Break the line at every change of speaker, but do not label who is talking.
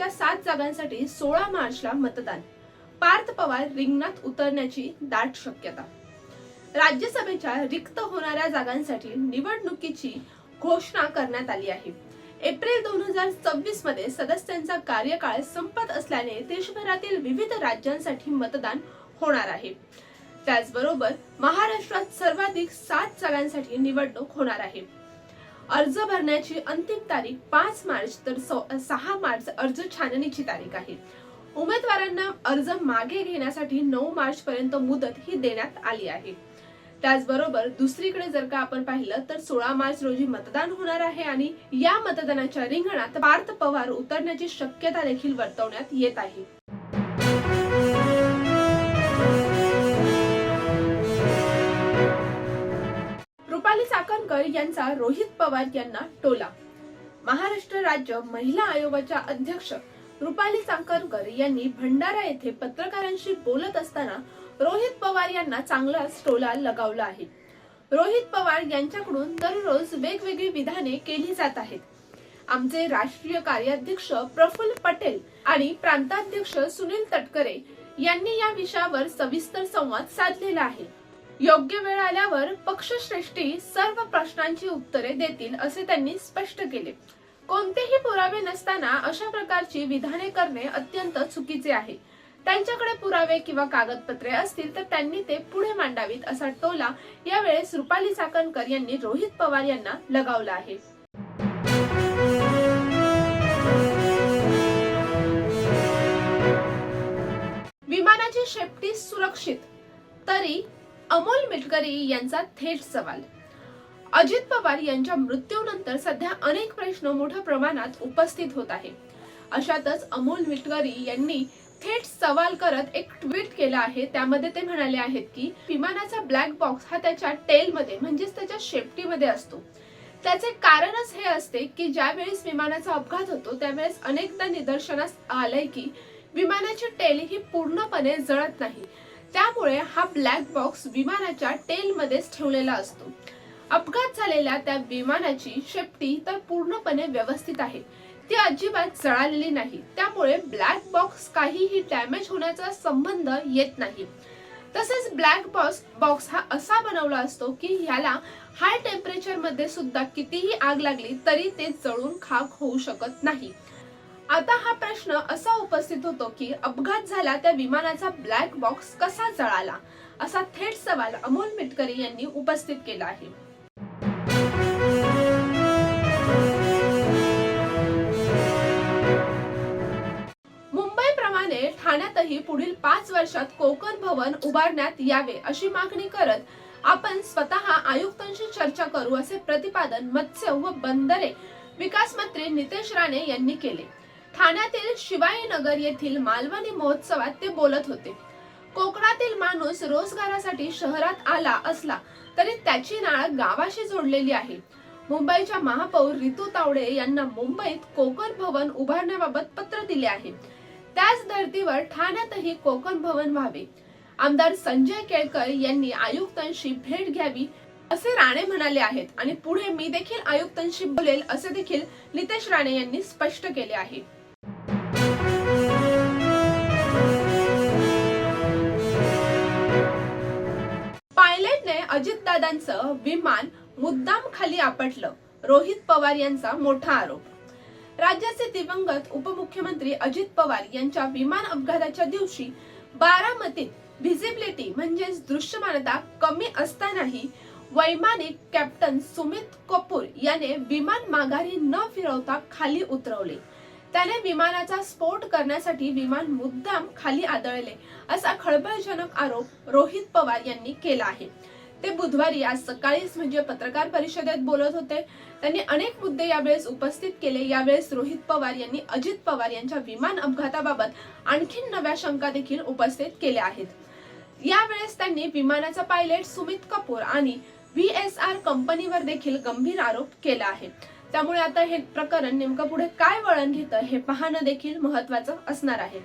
लोकसभेच्या 7 जागांसाठी 16 मार्चला मतदान. पार्थ पवार रिंगणात उतरण्याची दाट शक्यता. राज्यसभेच्या रिक्त होणाऱ्या जागांसाठी निवडणुकीची घोषणा करण्यात आली आहे. एप्रिल 2026 मध्ये सदस्यांचा कार्यकाळ संपत असल्याने देशभरातील विविध राज्यांसाठी मतदान होणार आहे. त्याचबरोबर महाराष्ट्रात सर्वाधिक 7 जागांसाठी निवडणूक होणार आहे. अर्ज भरण्याची अंतिम तारीख 5 मार्च तर 6 मार्च अर्ज छाननीची तारीख आहे. उमेदवारांना अर्ज मागे घेण्यासाठी 9 मार्च पर्यंत मुदत ही देण्यात आली आहे. त्याचबरोबर दुसरीकडे जर का आपण पाहिलं तर 16 मार्च रोजी मतदान होणार आहे आणि या मतदानाच्या रिंगणात पार्थ पवार उतरण्याची शक्यता देखील वर्तवण्यात येत आहे. रुपाली चाकणकर यांचा रोहित पवार यांना टोला. महाराष्ट्र राज्य महिला आयोगाच्या अध्यक्ष रुपाली चाकणकर यांनी भंडारा येथे पत्रकारांशी बोलत असताना रोहित पवार यांना चांगलाच टोला लगावला आहे. रोहित पवार यांच्याकडून दररोज वेगवेगळी विधाने केली जात आहेत. आमचे राष्ट्रीय कार्याध्यक्ष प्रफुल्ल पटेल आणि प्रांताध्यक्ष सुनील तटकरे यांनी या विषयावर सविस्तर संवाद साधलेला आहे. योग्य वेळ आल्यावर पक्षश्रेष्ठी सर्व प्रश्नांची उत्तरे देतील असे त्यांनी स्पष्ट केले. कोणतेही पुरावे नसताना अशा प्रकारची विधाने करणे अत्यंत चुकीचे आहे. त्यांच्याकडे पुरावे किंवा कागदपत्रे असतील तर त्यांनी ते पुढे मांडावीत असा टोला यावेळेस रुपाली चाकणकर यांनी रोहित पवार यांना लगावला आहे. विमानाची शेपटी सुरक्षित तरी अमोल मिटकरी यांचा थेट सवाल. अजित पवार यांच्या मृत्यूनंतर सध्या अनेक प्रश्न मोठ्या प्रमाणात उपस्थित होत आहे. अशातच अमोल मिटकरी यांनी थेट सवाल करत एक ट्विट केला आहे. त्यामध्ये ते म्हणाले आहेत की विमानाचा ब्लॅक बॉक्स हा त्याच्या टेल मध्ये म्हणजेच त्याच्या शेपटीमध्ये असतो. त्याचे कारणच हे असते की ज्या वेळेस विमानाचा अपघात होतो त्यावेळेस अनेकदा निदर्शनास आलंय की विमानाची टेल ही पूर्णपणे जळत नाही. त्यामुळे हा ब्लॅक बॉक्स विमानाच्या टेल मध्येच ठेवलेला असतो. अपघात झालेल्या त्या विमानाची शेपटी तर पूर्णपणे व्यवस्थित आहे, ती अजिबात जळालेली नाही. त्यामुळे ब्लॅक बॉक्स काहीही डॅमेज होण्याचा संबंध येत नाही. तसेच ब्लॅक बॉक्स हा असा बनवला असतो की ह्याला हाय टेम्परेचर मध्ये सुद्धा कितीही आग लागली तरी ते जळून खाक होऊ शकत नाही. आता हा प्रश्न असा उपस्थित होतो की अपघात झाला त्या विमानाचा ब्लॅक बॉक्स कसा जळाला असा थेट सवाल अमोल मिटकरी यांनी उपस्थित केला आहे. मुंबईप्रमाणे ठाण्यातही पुढील 5 वर्षात कोकण भवन उभारण्यात यावे अशी मागणी करत आपण स्वतः आयुक्तांशी चर्चा करू असे प्रतिपादन मत्स्य व बंदरे विकास मंत्री नितेश राणे यांनी केले. ठाण्यातील शिवाजीनगर येथील मालवणी महोत्सवात ते बोलत होते. कोकणातील माणूस रोजगारासाठी शहरात आला असला तरी त्याची नाळ गावाशी जोडलेली आहे. मुंबईच्या महापौर रितू तावडे यांना मुंबईत कोकण भवन उभारण्याबाबत पत्र दिले आहे. त्याच धर्तीवर ठाण्यातही कोकण भवन व्हावे. आमदार संजय केळकर यांनी आयुक्तांशी भेट घ्यावी असे राणे म्हणाले आहेत आणि पुढे मी देखील आयुक्तांशी बोलेल असे देखील नितेश राणे यांनी स्पष्ट केले आहे. पायलटने अजितदादांचं विमान मुद्दाम खाली आपटलं, रोहित पवार यांचा मोठा आरोप. राज्याचे दिवंगत उपमुख्यमंत्री अजित पवार यांच्या विमान अपघाताच्या दिवशी बारामतीत व्हिजिबिलिटी म्हणजेच दृश्यमानता कमी असतानाही वैमानिक कॅप्टन सुमित कपूर याने विमान माघारी न फिरवता खाली उतरवले. त्याने विमानाचा स्फोट करण्यासाठी विमान मुद्दाम खाली आदळले असा खळबळजनक आरोप रोहित पवार यांनी केला आहे. ते बुधवारी आज सकाळीच म्हणजे पत्रकार परिषदेत बोलत होते. त्यांनी अनेक मुद्दे यावेळेस उपस्थित केले. यावेळेस रोहित पवार यांनी अजित पवार यांच्या विमान अपघाताबाबत आणखी नव्या शंका देखील उपस्थित केल्या आहेत. यावेळेस त्यांनी विमानाचा पायलट सुमित कपूर आणि VSR कंपनीवर देखील गंभीर आरोप केला आहे. त्यामुळे आता हे प्रकरण नेमकं पुढे काय वळण घेतं हे पाहणं देखील महत्त्वाचं असणार आहे.